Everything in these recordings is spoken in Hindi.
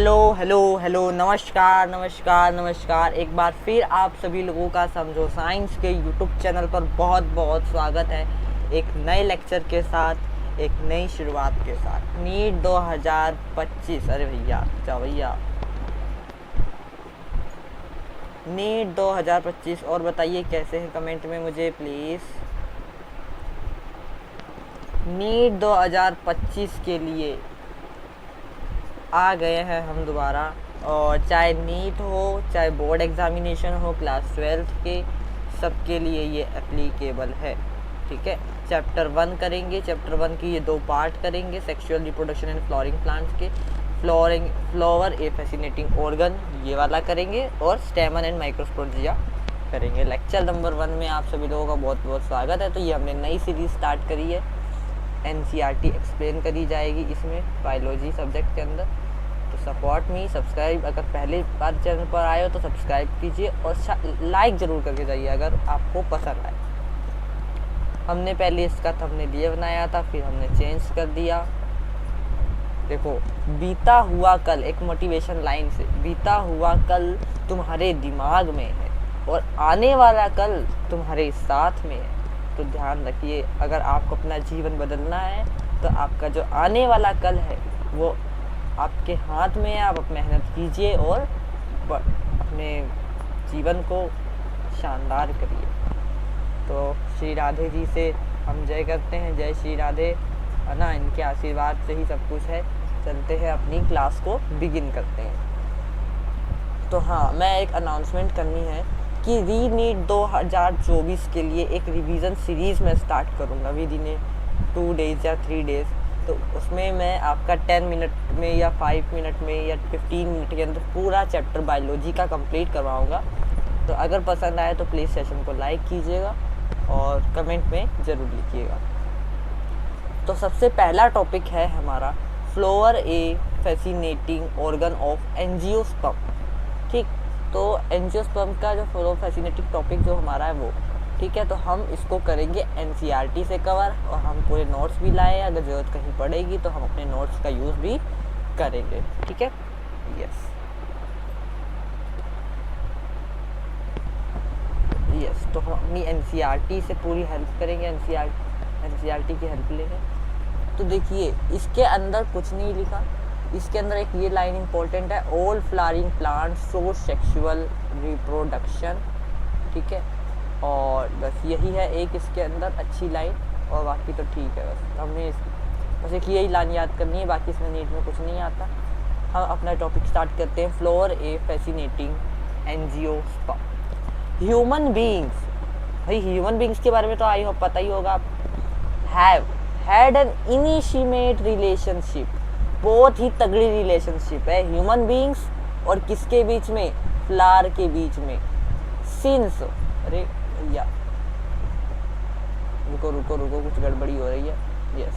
हेलो हेलो हेलो, नमस्कार नमस्कार नमस्कार। एक बार फिर आप सभी लोगों का समझो साइंस के यूट्यूब चैनल पर बहुत बहुत स्वागत है। एक नए लेक्चर के साथ, एक नई शुरुआत के साथ। नीट 2025। अरे भैया जाओ भैया, नीट 2025। और बताइए कैसे हैं, कमेंट में मुझे प्लीज़। नीट 2025 के लिए आ गए हैं हम दोबारा। और चाहे नीट हो, चाहे बोर्ड एग्ज़ामिनेशन हो क्लास 12th के, सबके लिए ये एप्लीकेबल है। ठीक है, चैप्टर 1 करेंगे। चैप्टर 1 की ये 2 पार्ट करेंगे, sexual reproduction and flooring plants के। फ्लावर ए फैसिनेटिंग ऑर्गन, ये वाला करेंगे। और स्टेमन एंड माइक्रोस्पोरेंजिया करेंगे। लेक्चर नंबर 1 में आप सभी लोगों का बहुत बहुत स्वागत है। तो ये हमने नई सीरीज़ स्टार्ट करी है, NCERT एक्सप्लेन करी जाएगी इसमें बायोलॉजी सब्जेक्ट के अंदर। तो सपोर्ट मी, सब्सक्राइब, अगर पहली बार चैनल पर आए हो तो सब्सक्राइब कीजिए और लाइक ज़रूर करके जाइए अगर आपको पसंद आए। हमने पहले इसका थंबनेल ये बनाया था, फिर हमने चेंज कर दिया। देखो, बीता हुआ कल, एक मोटिवेशन लाइन से, बीता हुआ कल तुम्हारे दिमाग में है और आने वाला कल तुम्हारे साथ में है। तो ध्यान रखिए, अगर आपको अपना जीवन बदलना है तो आपका जो आने वाला कल है वो आपके हाथ में है। आप मेहनत कीजिए और अपने जीवन को शानदार करिए। तो श्री राधे जी से हम जय करते हैं, जय श्री राधे, है ना। इनके आशीर्वाद से ही सब कुछ है। चलते हैं, अपनी क्लास को बिगिन करते हैं। तो हाँ, मैं एक अनाउंसमेंट करनी है कि री नीट 2024 के लिए एक रिवीजन सीरीज़ में स्टार्ट करूँगा विद इन 2 डेज़ या 3 डेज़। तो उसमें मैं आपका 10 मिनट में या 5 मिनट में या 15 मिनट के अंदर पूरा चैप्टर बायोलॉजी का कंप्लीट करवाऊँगा। तो अगर पसंद आए तो प्लीज़ सेशन को लाइक कीजिएगा और कमेंट में ज़रूर लिखिएगा। तो सबसे पहला टॉपिक है हमारा flower a fascinating organ of angiosperm. ठीक, तो एंजियोस्पर्म का जो फ्लो फैसिनेटिंग टॉपिक जो हमारा है वो, ठीक है। तो हम इसको करेंगे NCERT से कवर, और हम पूरे नोट्स भी लाए। अगर ज़रूरत कहीं पड़ेगी तो हम अपने नोट्स का यूज़ भी करेंगे। ठीक है, यस यस। तो हम अपनी NCERT से पूरी हेल्प करेंगे, NCERT की हेल्प लेंगे। तो देखिए, इसके अंदर कुछ नहीं लिखा। इसके अंदर एक ये लाइन इंपॉर्टेंट है, all flowering plants show sexual reproduction. ठीक है, और बस यही है एक इसके अंदर अच्छी लाइन, और बाकी तो ठीक है। बस हमने बस एक यही लाइन याद करनी है, बाकी इसमें नीट में कुछ नहीं आता। हम अपना टॉपिक स्टार्ट करते हैं। Flour a fascinating angiosperm. Human beings, भाई ह्यूमन बींग्स के बारे में तो आई होप पता ही होगा। Have had an initiate relationship, बहुत ही तगड़ी रिलेशनशिप है ह्यूमन बींग्स और किसके बीच में, फ्लावर के बीच में। सिंस, अरे भैया रुको रुको रुको, कुछ गड़बड़ी हो रही है। यस,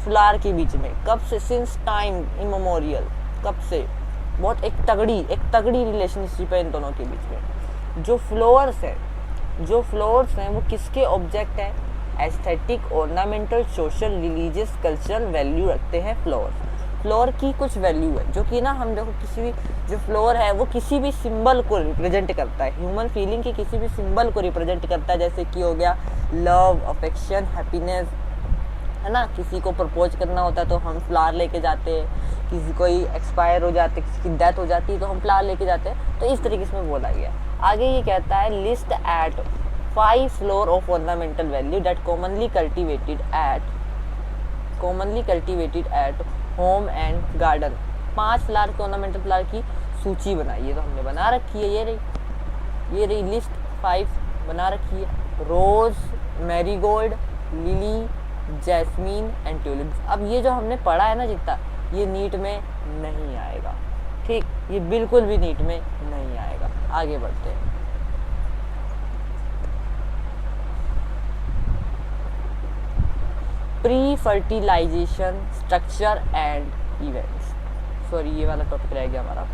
फ्लावर के बीच में कब से, सिंस टाइम इमेमोरियल, कब से, बहुत एक तगड़ी रिलेशनशिप है इन दोनों के बीच में। जो फ्लावर्स हैं वो किसके ऑब्जेक्ट हैं, aesthetic, ornamental, social, religious, cultural value रखते हैं फ्लावर की कुछ वैल्यू है, जो कि ना हम देखो किसी भी, जो फ्लावर है वो किसी भी सिंबल को रिप्रेजेंट करता है, ह्यूमन फीलिंग के किसी भी सिंबल को रिप्रेजेंट करता है। जैसे कि हो गया लव, अफेक्शन, हैप्पीनेस, है ना। किसी को प्रपोज करना होता है तो हम फ्लावर लेके जाते हैं, किसी कोई एक्सपायर हो जाते, किसी की डेथ हो जाती है तो हम फ्लावर लेके जाते हैं। तो इस तरीके से बोला गया। आगे ये कहता है, list at 5 flower of ornamental value that commonly cultivated at home and garden. 5 flower के ऑर्नामेंटल फ्लावर की सूची बनाइए। तो हमने बना रखी है, ये रही लिस्ट 5 बना रखी है। Rose, marigold, lily, jasmine and tulips. अब ये जो हमने पढ़ा है ना जितना, ये नीट में नहीं आएगा। ठीक, ये बिल्कुल भी नीट में नहीं आएगा। आगे बढ़ते हैं। Pre fertilisation structure and events, sorry ये वाला टॉपिक रह गया हमारा।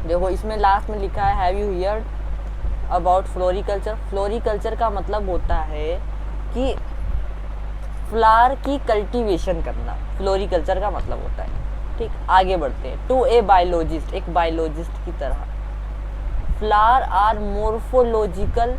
देखो इसमें लास्ट में लिखा है, have you heard about floriculture. Floriculture का मतलब होता है कि फ्लावर की कल्टीवेशन करना, फ्लोरिकल्चर का मतलब होता है। ठीक, आगे बढ़ते हैं। टू ए बायोलॉजिस्ट, एक बायोलॉजिस्ट की तरह, flower are morphological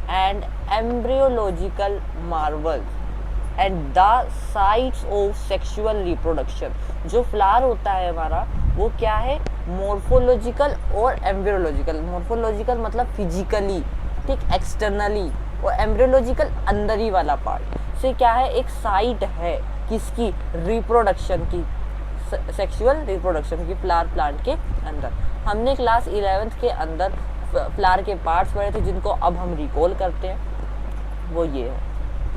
and embryological marvels and the sites of sexual reproduction. जो फ्लावर होता है हमारा वो क्या है, मोर्फोलॉजिकल और एम्ब्रियोलॉजिकल। मोर्फोलॉजिकल मतलब फिजिकली, ठीक, एक्सटर्नली, और एम्ब्रियोलॉजिकल अंदरी वाला पार्ट से क्या है, एक साइट है किसकी, रिप्रोडक्शन की, सेक्सुअल रिप्रोडक्शन की, फ्लावर प्लांट के अंदर। हमने क्लास 11th के अंदर फ्लावर के पार्ट्स पढ़े थे जिनको अब हम रिकॉल करते हैं, वो ये है।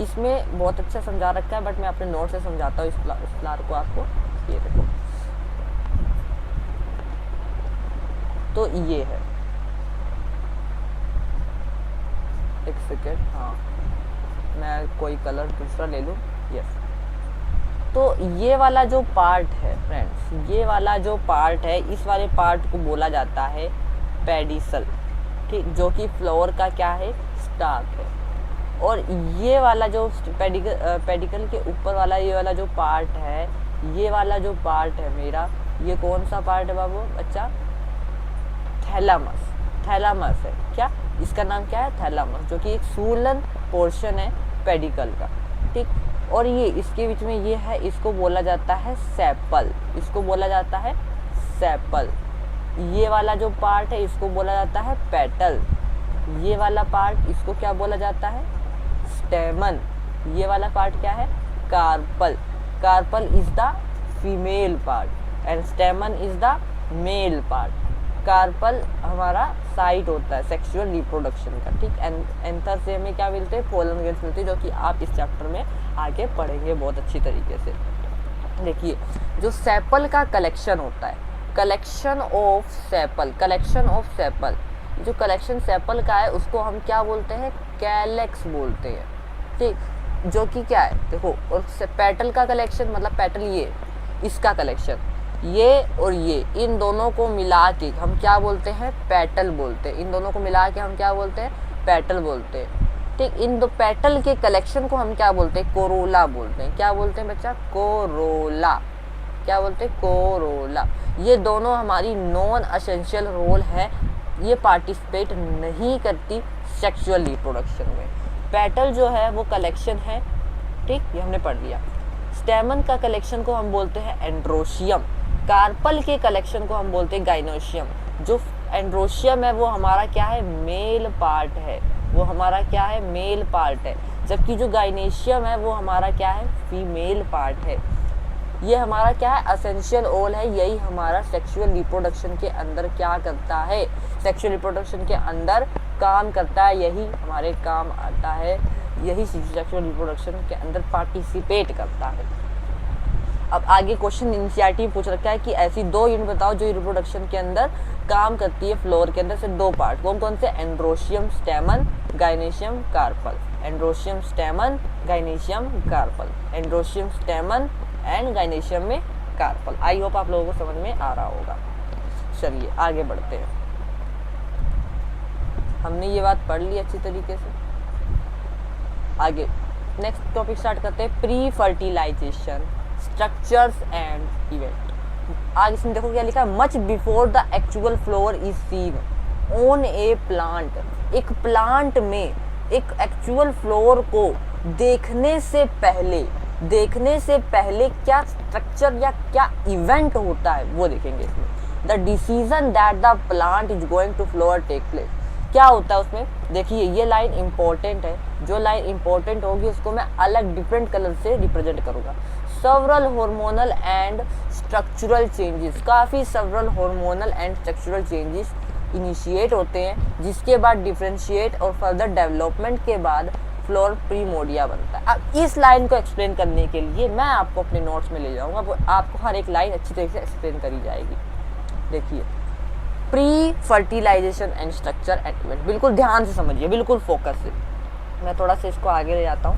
इसमें बहुत अच्छा समझा रखा है बट मैं अपने नोट से समझाता हूँ इस फ्लावर को आपको। ये देखो, तो ये है, एक सेकेंड, हाँ मैं कोई कलर दूसरा ले लूँ, यस। तो ये वाला जो पार्ट है फ्रेंड्स, ये वाला जो पार्ट है, इस वाले पार्ट को बोला जाता है पेडिसल, ठीक, जो कि फ्लावर का क्या है, स्टार्क है। और ये वाला जो पेडिकल के ऊपर वाला ये वाला जो पार्ट है, ये वाला जो पार्ट है मेरा, ये कौन सा पार्ट है बाबू बच्चा, थैलामस। थैलामस है क्या, इसका नाम क्या है, थैलामस, जो कि एक सूलन पोर्शन है पेडिकल का, ठीक। और ये इसके बीच में ये है, इसको बोला जाता है सेपल, इसको बोला जाता है सेपल। ये वाला जो पार्ट है इसको बोला जाता है पेटल। ये वाला पार्ट इसको क्या बोला जाता है, स्टेमन। ये वाला पार्ट क्या है, carpel. Carpel is the female part and stamen is the male part. Carpel हमारा साइट होता है सेक्सुअल रिप्रोडक्शन का, ठीक। एंथर से हमें क्या मिलते हैं, पोलन ग्रेन्स मिलते हैं, जो कि आप इस चैप्टर में आगे पढ़ेंगे बहुत अच्छी तरीके से। देखिए, जो सेपल का कलेक्शन होता है, collection of sepal, collection of sepal, जो कलेक्शन सेपल का है उसको हम क्या बोलते हैं, कैलेक्स बोलते हैं, ठीक। जो कि क्या है, देखो, और पेटल का कलेक्शन मतलब पेटल, ये इसका कलेक्शन, ये और ये, इन दोनों को मिला के हम क्या बोलते हैं, पेटल बोलते हैं। इन दोनों को मिला के हम क्या बोलते हैं, पेटल बोलते हैं, ठीक। इन दो पेटल के कलेक्शन को हम क्या बोलते हैं, कोरोला बोलते हैं। क्या बोलते हैं बच्चा, कोरोला। क्या बोलते हैं, कोरोला। ये दोनों हमारी नॉन एसेंशियल रोल है, ये पार्टिसिपेट नहीं करती सेक्सुअल रिप्रोडक्शन में। पेटल जो है वो कलेक्शन है, ठीक, ये हमने पढ़ लिया। स्टेमन का कलेक्शन को हम बोलते हैं एंड्रोशियम। कार्पल के कलेक्शन को हम बोलते हैं गाइनोशियम। जो एंड्रोशियम है वो हमारा क्या है, मेल पार्ट है, वो हमारा क्या है, मेल पार्ट है। जबकि जो गाइनेशियम है वो हमारा क्या है, फीमेल पार्ट है। ये हमारा क्या है, एसेंशियल रोल है, यही हमारा सेक्सुअल रिप्रोडक्शन के अंदर क्या करता है, सेक्सुअल रिप्रोडक्शन के अंदर काम करता है, यही हमारे काम आता है, यही सेक्सुअल रिप्रोडक्शन के अंदर पार्टिसिपेट करता है। अब आगे क्वेश्चन एनसीईआरटी पूछ रखा है कि ऐसी दो यूनिट बताओ जो रिप्रोडक्शन के अंदर काम करती है, फ्लोर के अंदर से दो पार्ट, कौन कौन से, androecium, stamen, gynoecium, carpel. Androecium, stamen, gynoecium, carpel. Androecium, stamen and gynoecium में कार्पल। आई होप आप लोगों को समझ में आ रहा होगा। चलिए आगे बढ़ते हैं, हमने ये बात पढ़ ली अच्छी तरीके से। आगे नेक्स्ट टॉपिक स्टार्ट करते हैं, pre fertilisation structures and event. आगे इसमें देखो क्या लिखा है, much before the actual flower is seen on a plant. एक प्लांट में एक एक्चुअल फ्लावर को देखने से पहले क्या स्ट्रक्चर या क्या इवेंट होता है वो देखेंगे इसमें। The decision that the plant is going to flower take place. क्या होता है उसमें, देखिए ये लाइन इंपॉर्टेंट है, जो लाइन इंपॉर्टेंट होगी उसको मैं अलग डिफरेंट कलर से रिप्रेजेंट करूंगा। Several hormonal and structural changes, काफ़ी several hormonal and structural changes initiate होते हैं, जिसके बाद डिफ्रेंशिएट और फर्दर डेवलपमेंट के बाद फ्लोर प्रीमोडिया बनता है। अब इस लाइन को एक्सप्लेन करने के लिए मैं आपको अपने नोट्स में ले जाऊंगा, वो आपको हर एक लाइन अच्छी तरीके से एक्सप्लेन करी जाएगी। देखिए, pre fertilisation and structure and event, बिल्कुल ध्यान से समझिए, बिल्कुल फोकस से। मैं थोड़ा सा इसको आगे ले जाता हूँ,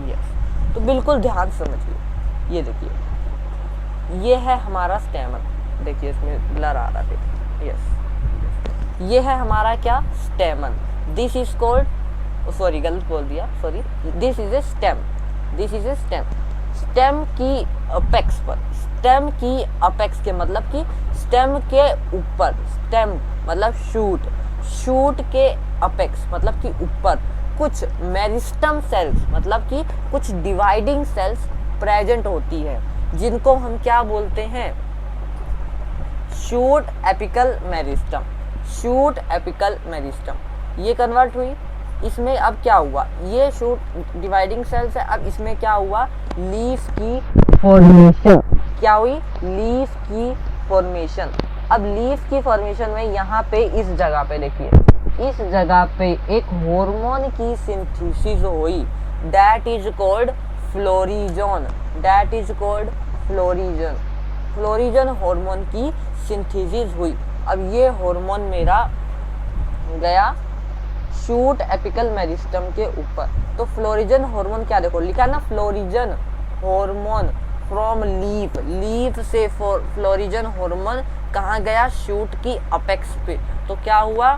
यस, तो बिल्कुल ध्यान से समझिए। ये देखिए, ये है हमारा स्टेमन, देखिए इसमें ब्लर आ रहा है, यस, ये है हमारा क्या, स्टेमन। दिस इज कॉल्ड सॉरी गलत बोल दिया, sorry, this is a stem, this is a stem. Stem की अपेक्स पर, स्टेम की अपेक्स के मतलब कि स्टेम के ऊपर, स्टेम मतलब शूट, शूट के अपेक्स मतलब कि ऊपर कुछ मेरिस्टम सेल्स मतलब कि कुछ डिवाइडिंग सेल्स प्रेजेंट होती है, जिनको हम क्या बोलते हैं, shoot apical meristem, shoot apical meristem. ये कन्वर्ट हुई, इसमें अब क्या हुआ, ये शूट डिवाइडिंग सेल्स है, अब इसमें क्या हुआ, लीफ की फॉर्मेशन, क्या हुई, लीफ की फॉर्मेशन। अब लीफ की फॉर्मेशन में यहाँ पे इस जगह पे देखिए, इस जगह पे एक हार्मोन की सिंथेसिस हुई, that is called florigen, that is called florigen, florigen hormone की सिंथेसिस हुई। अब ये हार्मोन मेरा गया शूट एपिकल मेरिस्टम के ऊपर। तो फ्लोरिजन हार्मोन क्या, देखो लिखा है ना, florigen hormone from leaf, leaf से फ्लोरिजन हार्मोन कहाँ गया, शूट की अपेक्स पे। तो क्या हुआ,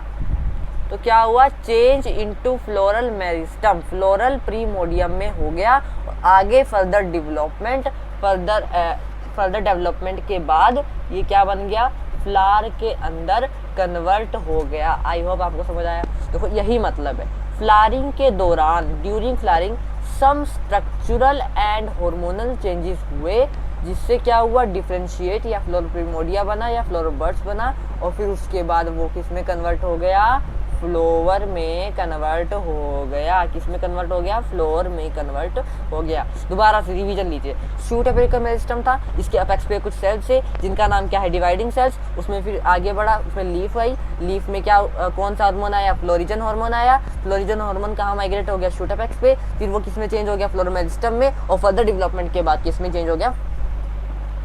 तो क्या हुआ, change into floral meristem, floral primordium में हो गया। आगे फर्दर डेवलपमेंट, फर्दर डेवलपमेंट के बाद ये क्या बन गया, फ्लावर के अंदर कन्वर्ट हो गया। आई होप आपको समझ आया। देखो यही मतलब है, फ्लावरिंग के दौरान, during flowering some structural and hormonal changes हुए, जिससे क्या हुआ, डिफरेंशिएट या फ्लोरल प्रिमोडिया बना या फ्लोरल बर्ड्स बना, और फिर उसके बाद वो किस में कन्वर्ट हो गया, फ्लोवर में कन्वर्ट हो गया। किस में कन्वर्ट हो गया, फ्लोवर में कन्वर्ट हो गया। दोबारा से रिवीजन लीजिए, शूट एपिकल मेरिस्टम था, इसके अपेक्स पे कुछ सेल्स थे जिनका नाम क्या है, डिवाइडिंग सेल्स। उसमें फिर आगे बढ़ा, उसमें लीफ आई, लीफ में क्या कौन सा हार्मोन आया, फ्लोरिजन हार्मोन आया। फ्लोरिजन हार्मोन कहाँ माइग्रेट हो गया, शूट एपेक्स पे, फिर वो किस में चेंज हो गया, फ्लोरल मेरिस्टम में, और फर्दर डेवलपमेंट के बाद किस में चेंज हो गया,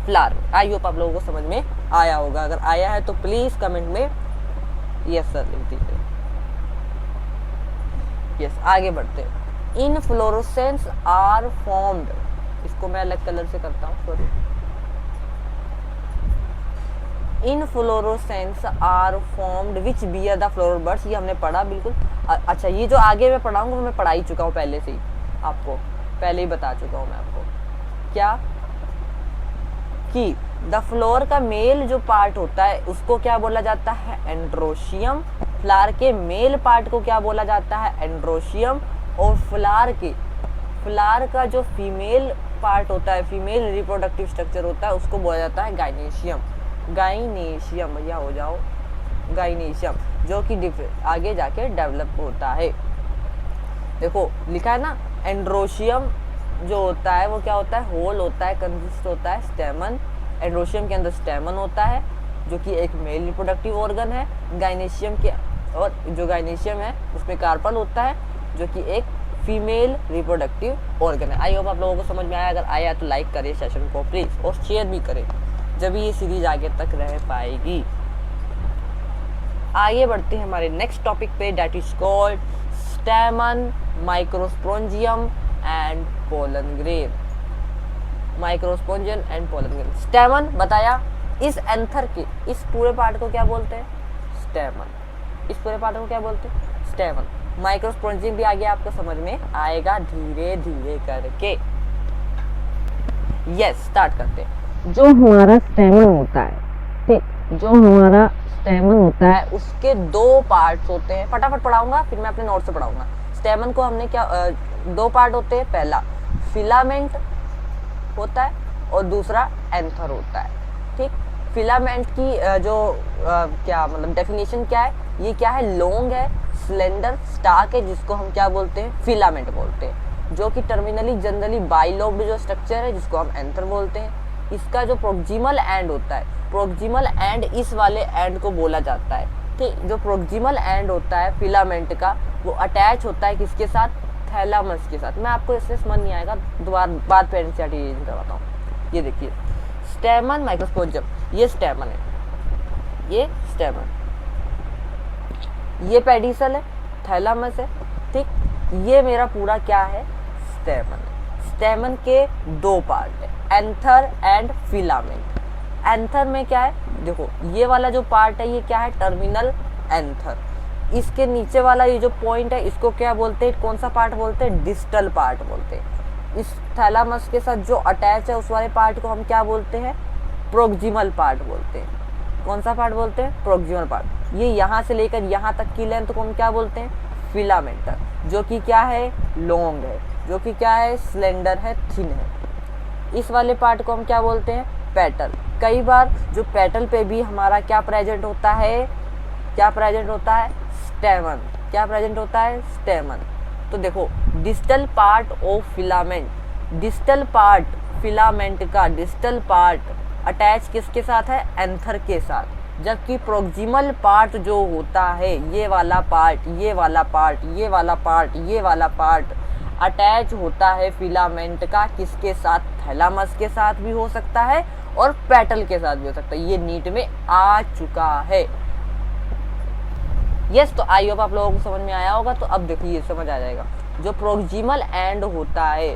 फ्लावर में। आई होप आप लोगों को समझ में आया होगा, अगर आया है तो प्लीज कमेंट में यस सर लिख दीजिए। यस, आगे बढ़ते हैं। इनफ्लोरेसेंस आर फॉर्म्ड, इसको मैं अलग कलर से करता हूँ, sorry. Inflorescence are formed which bear the floral buds, ये हमने पढ़ा बिल्कुल। अच्छा, ये जो आगे मैं पढ़ाऊंगा मैं पढ़ा ही चुका हूँ पहले से ही, आपको पहले ही बता चुका हूँ मैं आपको, क्या कि द फ्लोर का मेल जो पार्ट होता है उसको क्या बोला जाता है, एंड्रोशियम। फ्लावर के मेल पार्ट को क्या बोला जाता है, एंड्रोशियम। और फ्लावर का जो फीमेल पार्ट होता है, फीमेल रिप्रोडक्टिव स्ट्रक्चर होता है, उसको बोला जाता है गाइनेशियम। गाइनेशियम, भैया हो जाओ, गाइनेशियम, जो कि आगे जाके डेवलप होता है। देखो लिखा है ना, एंड्रोशियम जो होता है वो क्या होता है, होल होता है, कंसिस्ट होता है स्टेमन। एंड्रोशियम के अंदर स्टेमन होता है जो कि एक मेल रिप्रोडक्टिव ऑर्गन है। गाइनेशियम के, और जो गाइनेशियम है उसमें कार्पल होता है जो कि एक फीमेल रिप्रोडक्टिव ऑर्गन है। आई होप आप लोगों को समझ में आया। अगर आया तो लाइक करें सेशन को प्लीज, और शेयर भी करें, जब ये सीरीज आगे तक रह पाएगी। आगे बढ़ते हैं हमारे नेक्स्ट टॉपिक पे, that is called stamen, microsporangium and pollen grain. Microsporangium and pollen grain. Stamen बताया, इस एंथर के इस पूरे पार्ट को क्या बोलते हैं, स्टेमन। इस पूरे पार्ट को क्या बोलते हैं, स्टेमन। माइक्रोस्पोंजियम भी आगे आपको समझ में आएगा धीरे धीरे करके। यस, स्टार्ट करते हैं। जो हमारा स्टेमन होता है, ठीक, जो हमारा स्टेमन होता है उसके दो पार्ट्स होते हैं। फटाफट पढ़ाऊंगा, फिर मैं अपने नोट से पढ़ाऊंगा। स्टेमन को हमने क्या, दो पार्ट होते हैं। पहला फिलामेंट होता है और दूसरा एंथर होता है, ठीक। फिलामेंट की जो क्या मतलब डेफिनेशन क्या है, ये क्या है, लॉन्ग है, स्लेंडर स्टार्क है, जिसको हम क्या बोलते हैं, फिलामेंट बोलते हैं। जो कि टर्मिनली जनरली बाइलोब्ड जो स्ट्रक्चर है जिसको हम एंथर बोलते हैं। इसका जो प्रोक्सिमल एंड होता है, प्रोक्सिमल एंड इस वाले एंड को बोला जाता है, ठीक। जो प्रोक्सिमल एंड होता है फिलामेंट का, वो अटैच होता है किसके साथ, थैलामस के साथ। मैं आपको इससे समझ नहीं आएगा, दोबारा बात पे एनसीईआरटी करवाता हूँ। ये देखिए, स्टेमन, माइक्रोस्पोंजियम, ये स्टेमन है, ये स्टेमन, ये पेडिसल है, थैलामस है, ठीक। ये मेरा पूरा क्या है, स्टेमन। स्टेमन के दो पार्ट है, एंथर एंड फिलामेंट। एंथर में क्या है, देखो ये वाला जो पार्ट है ये क्या है, टर्मिनल एंथर। इसके नीचे वाला ये जो पॉइंट है इसको क्या बोलते हैं, कौन सा पार्ट बोलते हैं, डिस्टल पार्ट बोलते हैं। इस थैलामस के साथ जो अटैच है उस वाले पार्ट को हम क्या बोलते हैं, प्रोक्सिमल पार्ट बोलते हैं। कौन सा पार्ट बोलते हैं, प्रोक्सिमल पार्ट। ये यहाँ से लेकर यहाँ तक की लेंथ को हम क्या बोलते हैं, फिलामेंटर, जो कि क्या है, लॉन्ग है, जो कि क्या है, स्लेंडर है, थिन है। इस वाले पार्ट को हम क्या बोलते हैं, पेटल। कई बार जो पेटल पे भी हमारा क्या प्रेजेंट होता है, क्या प्रेजेंट होता है, स्टेमन। क्या प्रेजेंट होता है, स्टेमन। तो देखो distal part of filament, distal part filament का डिस्टल पार्ट अटैच किसके साथ है, एंथर के साथ। जबकि प्रोक्सिमल पार्ट जो होता है, ये वाला पार्ट, ये वाला पार्ट, ये वाला पार्ट, ये वाला पार्ट अटैच होता है फिलामेंट का किसके साथ, थैलामस के साथ भी हो सकता है और पेटल के साथ भी हो सकता है। ये नीट में आ चुका है। यस, तो आई होप आप लोगों को समझ में आया होगा। तो अब देखिए ये समझ आ जाएगा, जो प्रोक्सिमल एंड होता है,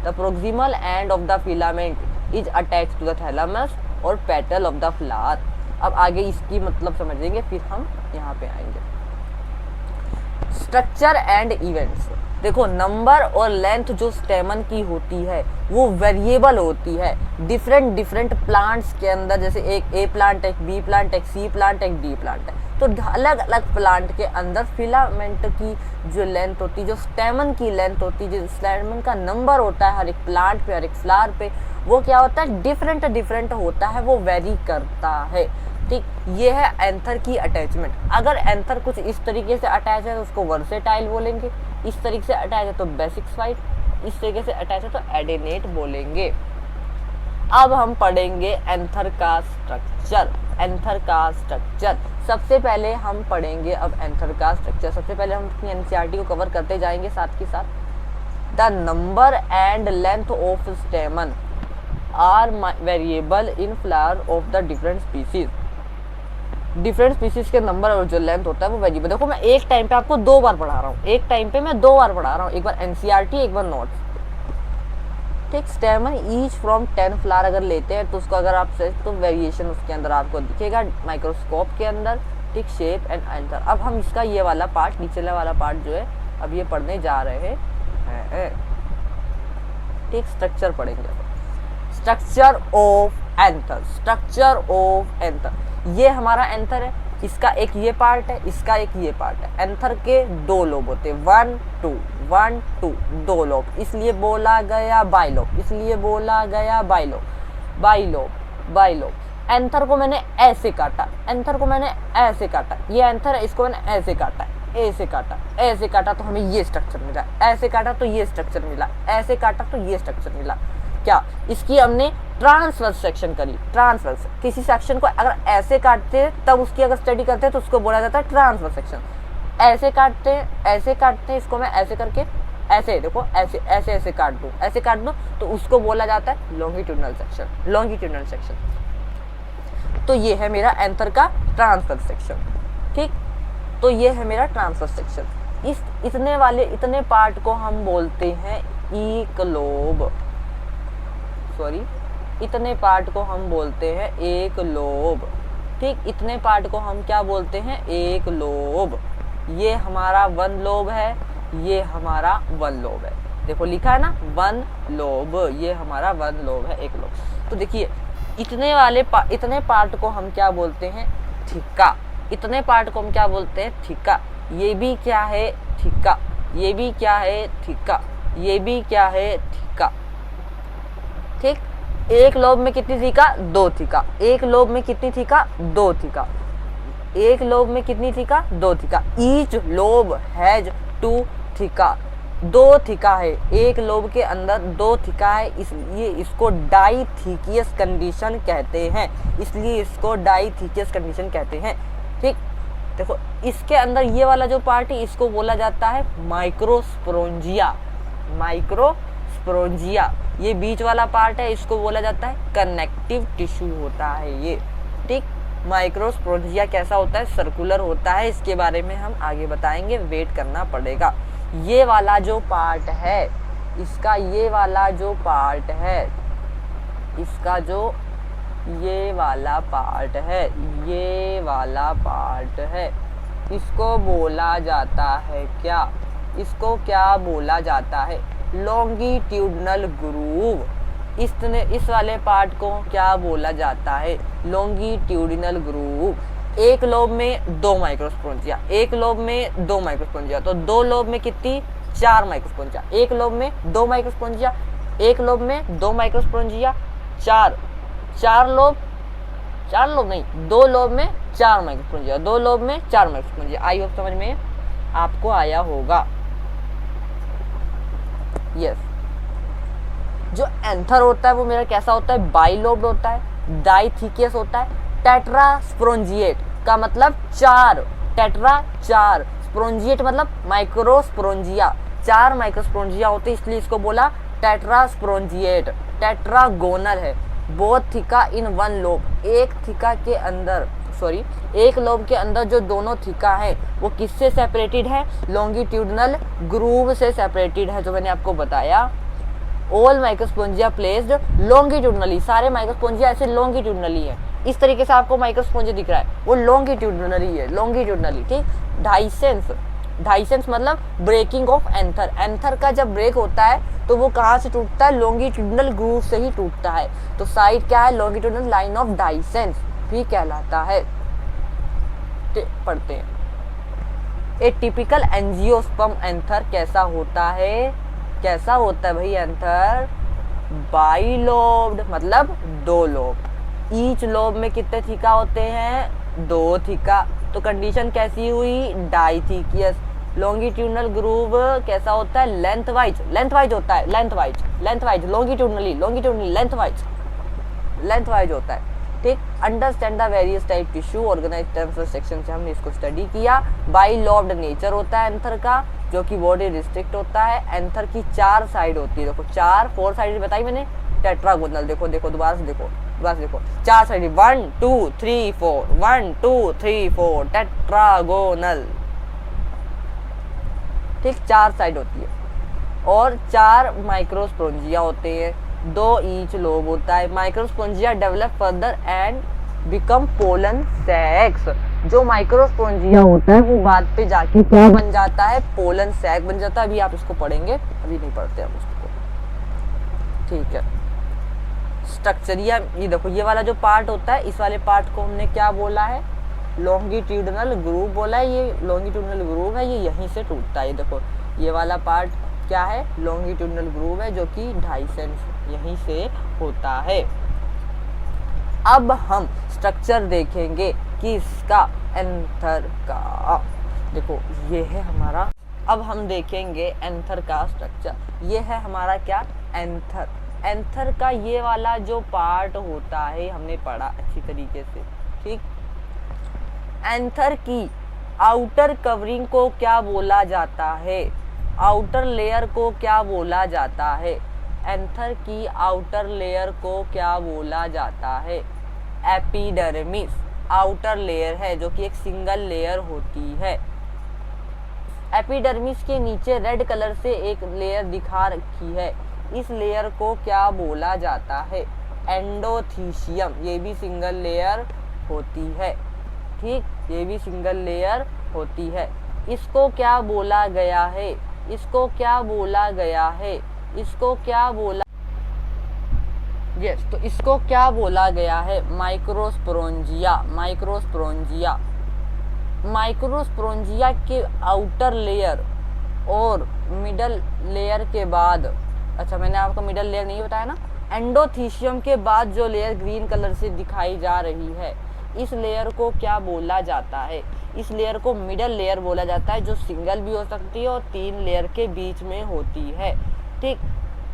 the proximal end of the filament is attach to the thalamus और पेटल ऑफ द फ्लावर। अब आगे इसकी मतलब समझेंगे, फिर हम यहाँ पे आएंगे। Structure and events. देखो नंबर और लेंथ जो स्टेमन की होती है वो वेरिएबल होती है डिफरेंट प्लांट्स के अंदर। जैसे एक ए प्लांट, एक बी प्लांट, एक सी प्लांट, एक डी प्लांट है, तो अलग अलग प्लांट के अंदर फिलामेंट की जो लेंथ होती है, जो स्टेमन की लेंथ होती है, जो स्टेमन का नंबर होता है हर एक प्लांट पे, हर एक फ्लावर पे, वो क्या होता है, डिफरेंट होता है, वो वेरी करता है। ठीक, ये है एंथर की अटैचमेंट। अगर एंथर कुछ इस तरीके से अटैच है तो उसको वर्सेटाइल बोलेंगे, इस तरीके से अटैच है तो बेसिक्साइड, इस तरीके से अटैच है तो एडेनेट बोलेंगे। अब हम पढ़ेंगे एंथर का स्ट्रक्चर। एंथर का स्ट्रक्चर सबसे पहले हम पढ़ेंगे। अब एंथर का स्ट्रक्चर सबसे पहले हम अपनी एनसीईआरटी को कवर करते जाएंगे साथ के साथ। The number and length of stamen are variable in flower of the different species. Different species के नंबर और जो लेंथ होता है वो वेरिएबल। देखो मैं एक टाइम पे आपको 2 बार पढ़ा रहा हूँ, एक टाइम पे मैं 2 बार पढ़ा रहा हूँ, एक बार एनसीईआरटी, एक बार नोट्स। ठीक, स्टेमन ईच फ्रॉम 10 फ्लावर अगर लेते हैं तो उसको अगर आप से तो वेरिएशन उसके अंदर आपको दिखेगा माइक्रोस्कोप के अंदर। ठीक, शेप एंड एंथर। अब हम इसका ये वाला पार्ट, नीचे वाला पार्ट जो है अब ये पढ़ने जा रहे हैं। ठीक, स्ट्रक्चर पढ़ेंगे। Structure of anther, structure of anther. ये हमारा एंथर है, इसका एक ये पार्ट है, इसका एक ये पार्ट है। एंथर के 2 लोब होते हैं, 1 2 1 2, 2 लोब, इसलिए बोला गया बाइलोब, इसलिए बोला गया बाइलोब, बाइलोब, बाइलोब। एंथर को मैंने ऐसे काटा, एंथर को मैंने ऐसे काटा, ये एंथर है, इसको मैंने ऐसे काटा, ऐसे काटा, ऐसे काटा तो हमें ये स्ट्रक्चर मिला, ऐसे काटा तो ये स्ट्रक्चर मिला, ऐसे काटा तो ये स्ट्रक्चर मिला। क्या, इसकी हमने ट्रांसवर्स सेक्शन करी। ट्रांसवर्स, किसी सेक्शन को अगर ऐसे काटते हैं तब उसकी अगर स्टडी करते हैं तो उसको बोला जाता है ट्रांसवर्स सेक्शन। ऐसे काटते हैं, ऐसे काटते हैं, इसको मैं ऐसे करके ऐसे देखो, ऐसे ऐसे ऐसे काट दूं तो उसको बोला जाता है लॉन्गिट्यूडनल सेक्शन, लॉन्गिट्यूडनल सेक्शन। तो ये है मेरा एंथर का ट्रांसवर्स सेक्शन। ठीक, तो ये है मेरा ट्रांसवर्स सेक्शन। इस इतने पार्ट को हम बोलते हैं एक लोब। सॉरी, इतने पार्ट को हम बोलते हैं एक लोब। ठीक, इतने पार्ट को हम क्या बोलते हैं, एक लोब। ये हमारा 1 लोब है, ये हमारा 1 लोब है। देखो लिखा है ना 1 लोब, ये हमारा 1 लोब है, एक लोब। तो देखिए इतने पार्ट को हम क्या बोलते हैं, थिक्का। इतने पार्ट को हम क्या बोलते हैं, थिक्का। ये भी क्या है, थिक्का। ये भी क्या है, थिक्का। ये भी क्या है, थिक्का। ठीक, एक लोब में कितनी थीका, 2 थीका। एक लोब में कितनी थीका, 2 थीका। एक लोब में कितनी theca, 2 theca. Each lobe has 2 theca. 2 theca है, एक लोब के अंदर 2 थीका है, इसलिए इसको डाइथीकियस कंडीशन कहते हैं। इसलिए इसको डाइथीकियस कंडीशन कहते हैं। ठीक, देखो इसके अंदर ये वाला जो पार्ट है इसको बोला जाता है माइक्रोस्पोरेंजिया। माइक्रोस्पोरेंजिया, ये बीच वाला पार्ट है, इसको बोला जाता है कनेक्टिव टिश्यू होता है ये। ठीक, माइक्रोस्पोरेंजिया कैसा होता है, सर्कुलर होता है। इसके बारे में हम आगे बताएंगे, वेट करना पड़ेगा। ये वाला जो पार्ट है, इसका ये वाला जो पार्ट है, इसका जो ये वाला पार्ट है, ये वाला पार्ट है, इसको बोला जाता है क्या? इसको क्या बोला जाता है? Longitudinal groove. इस वाले पार्ट को क्या बोला जाता है? Longitudinal groove. एक लोब में 2 माइक्रोस्पोंजिया, एक लोब में 2 माइक्रोस्पोंजिया, तो 2 लोब में कितनी? 4 माइक्रोस्पोंजिया। एक लोब में 2 माइक्रोस्पोंजिया, एक लोब में 2 माइक्रोस्पोंजिया, 4 लोब, 4 लोब नहीं, 2 लोब में 4 माइक्रोस्पोंजिया, 2 लोब में 4 माइक्रोस्पोंजिया। आई होप समझ में आपको आया होगा। यस। जो एंथर होता है वो मेरा कैसा होता है? बाइलोब्ड होता है, डाइथिकियस होता है, टेट्रास्पोरेंजिएट का मतलब 4, टेट्रा 4, स्पोरेंजिएट मतलब माइक्रोस्पोरेंजिया, 4 माइक्रोस्पोरेंजिया होते हैं, इसलिए इसको बोला टेट्रास्पोरेंजिएट। टेट्रागोनल है, बोथ थिका इन 1 लोब, एक थिका के अंदर, सॉरी एक लोब के अंदर जो दोनों थिका है वो किससे सेपरेटेड है? लॉन्गिट्यूडनल ग्रूव से सेपरेटेड है, जो मैंने आपको बताया। ऑल माइक्रोस्पोंजिया प्लेस्ड लॉन्गिट्यूडनली, सारे माइक्रोस्पोंजिया ऐसे लॉन्गिट्यूडनली है। इस तरीके से आपको माइक्रोस्पोंजिया दिख रहा है, वो लॉन्गिट्यूडनली है, लॉन्गिट्यूडनली, ठीक। डाइसेंस, डाइसेंस मतलब ब्रेकिंग ऑफ एंथर। एंथर का जब ब्रेक होता है तो वो कहाँ से टूटता है? लॉन्गिट्यूडनल ग्रूव से ही टूटता है। तो साइड क्या है? लॉन्गिट्यूडनल लाइन ऑफ डाइसेंस भी कहलाता है। पढ़ते हैं। ए टिपिकल एंजियोस्पर्म एंथर कैसा होता है? कैसा होता है भाई एंथर? बाइलोब्ड मतलब 2 लोब। ईच लोब में कितने थिका होते हैं? 2 थिका। तो कंडीशन कैसी हुई? डाइथिकियस। लॉन्गिट्यूडनल ग्रूव कैसा होता है? लेंथ वाइज, लेंथ वाइज होता है, lengthwise, lengthwise, longitudinally, longitudinally, lengthwise, lengthwise होता है, ठीक। Understand the various type tissue organise terms of section से हमने इसको स्टडी किया। बाइलोब्ड नेचर होता है एंथर का, जो कि बॉडी रिस्ट्रिक्ट होता है। एंथर की 4 साइड होती है, देखो 4 साइड बताई मैंने। टेट्रागोनल, देखो देखो दोबारा से देखो, दोबारा से देखो, 4 साइड, 1 2 3 4, 1 2 3 4, टेट्रागोनल, ठीक। 4 साइड होती है और 4 माइक्रोस्पोंजिया होते हैं, 2 ईच लोब होता है। Microsporangia develop further and become pollen sacs. जो माइक्रोस्पोंजिया होता है वो बाद पे जाके क्या बन जाता है? पोलन सैक बन जाता है। अभी आप इसको पढ़ेंगे, अभी नहीं पढ़ते हम इसको, ठीक है। स्ट्रक्चरिया, ये देखो ये वाला जो पार्ट होता है, इस वाले पार्ट को हमने क्या बोला है? लॉन्गिट्यूडनल ग्रूव बोला है। ये लॉन्गिट्यूडनल ग्रूव है, ये यहीं से टूटता है। ये देखो ये वाला पार्ट क्या है? लॉन्गिट्यूडनल ग्रूव है, जो कि डाइसेंस यहीं से होता है। अब हम स्ट्रक्चर देखेंगे कि इसका एंथर का, देखो ये है हमारा। अब हम देखेंगे एंथर का स्ट्रक्चर। ये है हमारा क्या? एंथर। एंथर का ये वाला जो पार्ट होता है हमने पढ़ा अच्छी तरीके से, ठीक। एंथर की आउटर कवरिंग को क्या बोला जाता है? आउटर लेयर को क्या बोला जाता है? एंथर की आउटर लेयर को क्या बोला जाता है? एपिडर्मिस आउटर लेयर है, जो कि एक सिंगल लेयर होती है। एपिडर्मिस के नीचे रेड कलर से एक लेयर दिखा रखी है, इस लेयर को क्या बोला जाता है? एंडोथीशियम। ये भी सिंगल लेयर होती है, ठीक, ये भी सिंगल लेयर होती है। इसको क्या बोला गया है? इसको क्या बोला गया है? इसको क्या बोला, यस, तो इसको क्या बोला गया है? माइक्रोस्पोरेंजिया। माइक्रोस्पोरेंजिया, माइक्रोस्पोरेंजिया के आउटर लेयर और मिडल लेयर के बाद, अच्छा मैंने आपको मिडल लेयर नहीं बताया ना, एंडोथीशियम के बाद जो लेयर ग्रीन कलर से दिखाई जा रही है, इस लेयर को क्या बोला जाता है? इस लेयर को मिडल लेयर बोला जाता है, जो सिंगल भी हो सकती है और 3 लेयर के बीच में होती है, ठीक।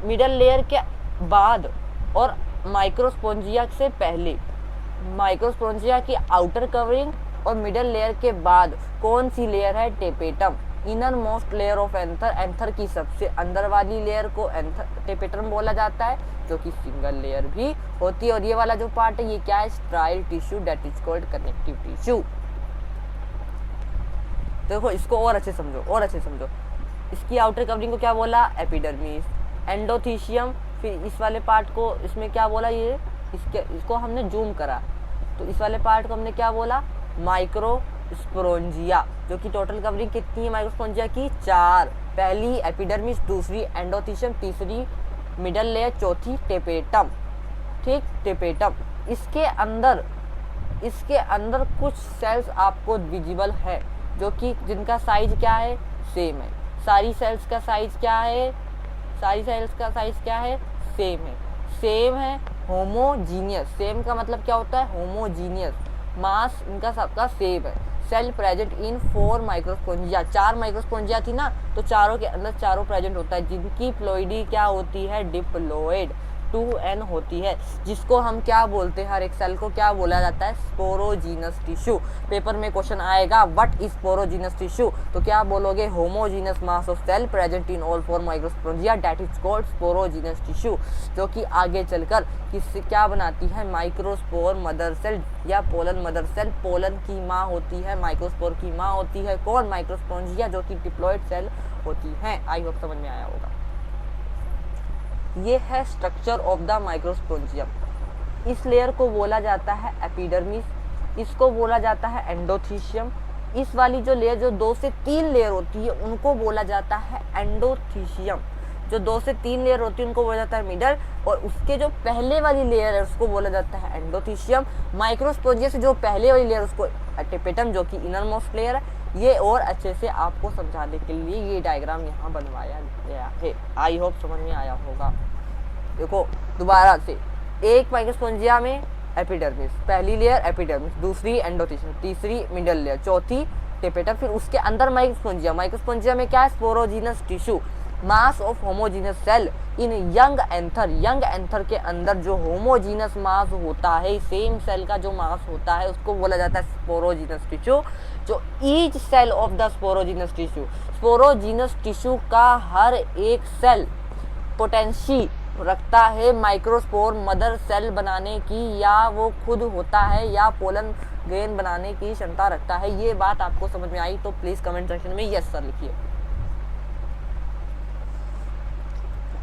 मिडल लेयर के बाद और माइक्रोस्पोरेंजिया से पहले, माइक्रोस्पोरेंजिया की आउटर कवरिंग और मिडल लेयर के बाद कौन सी लेयर है? Tapetum. Inner most layer of anther, anther की सबसे अंदर वाली लेयर को टेपेटम बोला जाता है, जो कि सिंगल लेयर भी होती है। और ये वाला जो पार्ट है ये क्या है? स्ट्राइल tissue, that is called connective tissue. देखो इसको और अच्छे समझो, और अच्छे समझो। इसकी आउटर कवरिंग को क्या बोला? एपिडर्मिस। एंडोथीशियम, फिर इस वाले पार्ट को इसमें क्या बोला? इसको हमने जूम करा, तो इस वाले पार्ट को हमने क्या बोला? स्पोरोंजिया, जो कि टोटल कवरिंग कितनी है माइक्रोस्पोंजिया की? 4। पहली एपिडर्मिस, दूसरी एंडोथीशियम, तीसरी मिडल लेयर, चौथी टेपेटम। ठीक, टेपेटम। इसके अंदर कुछ सेल्स आपको विजिबल है जो कि जिनका साइज क्या है? सेम है। सारी सेल्स का साइज क्या है? सेम है, होमोजीनियस। सेम का मतलब क्या होता है? होमोजीनियस। मास इनका सबका सेम है। सेल प्रेजेंट इन 4 माइक्रोस्पोंजिया, 4 माइक्रोस्पोंजिया थी ना, तो चारों के अंदर चारों प्रेजेंट होता है, जिनकी प्लोइडी क्या होती है? डिप्लोइड, 2n होती है, जिसको हम क्या बोलते हैं? हर एक सेल को क्या बोला जाता है? Sporogenous tissue. पेपर में क्वेश्चन आएगा व्हाट इज स्पोरोजीनस टिश्यू, तो क्या बोलोगे? Homogenous mass of cell present in all 4 microsporangia that is called sporogenous tissue, जो कि आगे चलकर किससे क्या बनाती है? माइक्रोस्पोर मदर सेल या पोलन मदर सेल। पोलन की माँ होती है, माइक्रोस्पोर की माँ होती है कौन? माइक्रोस्पोंजिया, जो कि डिप्लॉइड सेल होती है। आई होप समझ में आया होगा। ये है स्ट्रक्चर ऑफ द माइक्रोस्पोंजियम। इस लेयर को बोला जाता है एपिडर्मिस, इसको बोला जाता है एंडोथीशियम। इस वाली जो लेयर जो 2 से 3 लेयर होती है उनको बोला जाता है एंडोथीशियम। जो 2 से 3 लेयर होती है उनको बोला जाता है मिडल, और उसके जो पहले वाली लेयर है उसको बोला जाता है एंडोथीशियम। माइक्रोस्पोंजिया से जो पहले वाली लेयर उसको टेपेटम, जो कि इनर मोस्ट लेयर है। ये और अच्छे से आपको समझाने के लिए ये डायग्राम यहाँ बनवाया गया है। आई होप समझ में आया होगा। देखो दोबारा से, एक माइक्रोस्पोंजिया में एपिडर्मिस, पहली लेयर एपिडर्मिस, दूसरी एंडोथीशियम, तीसरी मिडल लेयर, चौथी टेपेटम, फिर उसके अंदर माइक्रोस्पोंजिया। माइक्रोस्पोंजिया में क्या है? Sporogenous tissue. Mass of homogenous cell in young anther. Young anther के अंदर जो होमोजीनस मास होता है, सेम सेल का जो मास होता है, उसको बोला जाता है स्पोरोजीनस टिश्यू। जो each cell of the sporogenous tissue का हर एक सेल पोटेंशी रखता है माइक्रोस्पोर मदर सेल बनाने की, या वो खुद होता है या पोलन ग्रेन बनाने की क्षमता रखता है। ये बात आपको समझ में आई तो प्लीज कमेंट सेक्शन में यस सर लिखिए।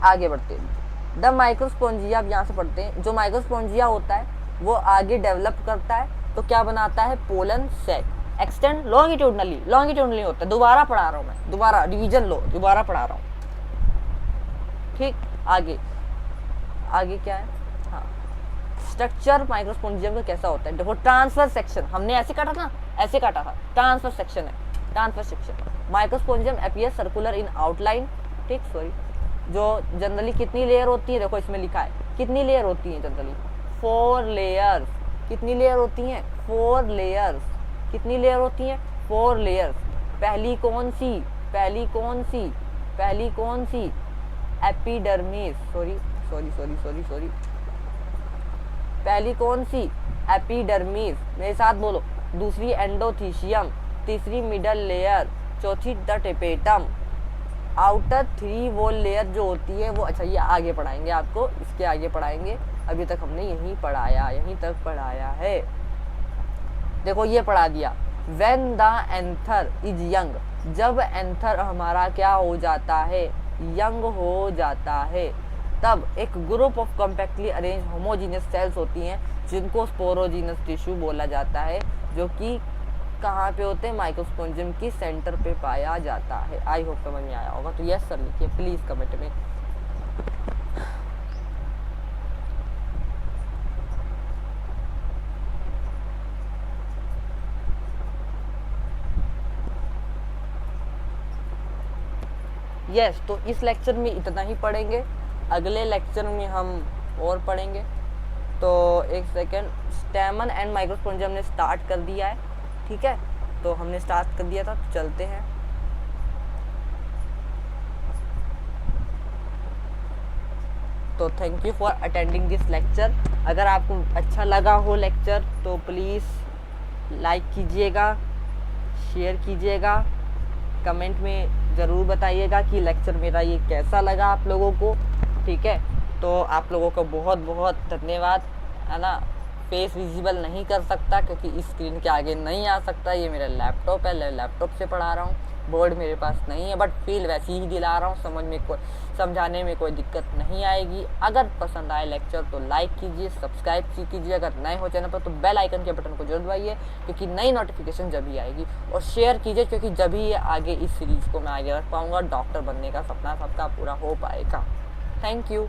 आगे बढ़ते हैं। द माइक्रोस्पोंजिया, अब यहाँ से पढ़ते हैं। जो माइक्रोस्पोंजिया होता है वो आगे डेवलप करता है तो क्या बनाता है? पोलन सेक। एक्सटेंड लॉन्गिट्यूडनली होता है। दोबारा पढ़ा रहा हूँ मैं, दोबारा रिवीजन लो, दोबारा पढ़ा रहा हूँ। ठीक, आगे क्या है? हाँ, स्ट्रक्चर माइक्रोस्पोंजियम का कैसा होता है? देखो ट्रांसफर सेक्शन, हमने ऐसे काटा था, ऐसे काटा था, ट्रांसफर सेक्शन है। Transverse section microsporangium appears circular in outline. ठीक, सॉरी, जो जनरली कितनी लेयर होती है? देखो इसमें लिखा है कितनी लेयर होती है जनरली? 4 लेयर्स। कितनी लेयर होती हैं? 4 लेयर्स। कितनी लेयर होती हैं? 4 लेयर्स। पहली कौन सी? एपिडर्मिस। सॉरी, पहली कौन सी? एपिडर्मिस। मेरे साथ बोलो। दूसरी एंडोथीशियम, तीसरी मिडल लेयर, चौथी the tapetum. Outer 3 wall layer जो होती है वो, अच्छा ये आगे पढ़ाएंगे आपको, इसके आगे पढ़ाएंगे। अभी तक हमने यहीं तक पढ़ाया है। देखो ये पढ़ा दिया। When the anther is young, जब एंथर हमारा क्या हो जाता है? यंग हो जाता है, तब एक group of compactly arrange homogeneous cells होती हैं जिनको स्पोरोजीनस टिश्यू बोला जाता है, जो कि कहाँ पे होते हैं? माइक्रोस्पोंजियम की सेंटर पे पाया जाता है। आई होप समझ में आया होगा तो यस सर लिखिए प्लीज कमेंट में। यस, तो इस लेक्चर में इतना ही पढ़ेंगे। अगले लेक्चर में हम और पढ़ेंगे। तो एक सेकेंड, स्टेमन एंड माइक्रोस्पोंजियम ने स्टार्ट कर दिया है। ठीक है, तो हमने स्टार्ट कर दिया था, तो चलते हैं। तो thank you for attending this lecture. अगर आपको अच्छा लगा हो लेक्चर तो प्लीज़ लाइक कीजिएगा, शेयर कीजिएगा, कमेंट में ज़रूर बताइएगा कि लेक्चर मेरा ये कैसा लगा आप लोगों को। ठीक है, तो आप लोगों को बहुत बहुत धन्यवाद, है ना, फेस विजिबल नहीं कर सकता क्योंकि स्क्रीन के आगे नहीं आ सकता। ये मेरा लैपटॉप है, लैपटॉप से पढ़ा रहा हूँ, बोर्ड मेरे पास नहीं है, बट फील वैसी ही दिला रहा हूँ। समझाने में कोई दिक्कत नहीं आएगी। अगर पसंद आए लेक्चर तो लाइक कीजिए, सब्सक्राइब कीजिए, अगर नए हो चैनल पर तो बेल आइकन के बटन को जरूर दबाइए क्योंकि नई नोटिफिकेशन जब ही आएगी, और शेयर कीजिए क्योंकि जब ही आगे इस सीरीज़ को मैं आगे रख पाऊँगा, डॉक्टर बनने का सपना सबका पूरा हो पाएगा। Thank you.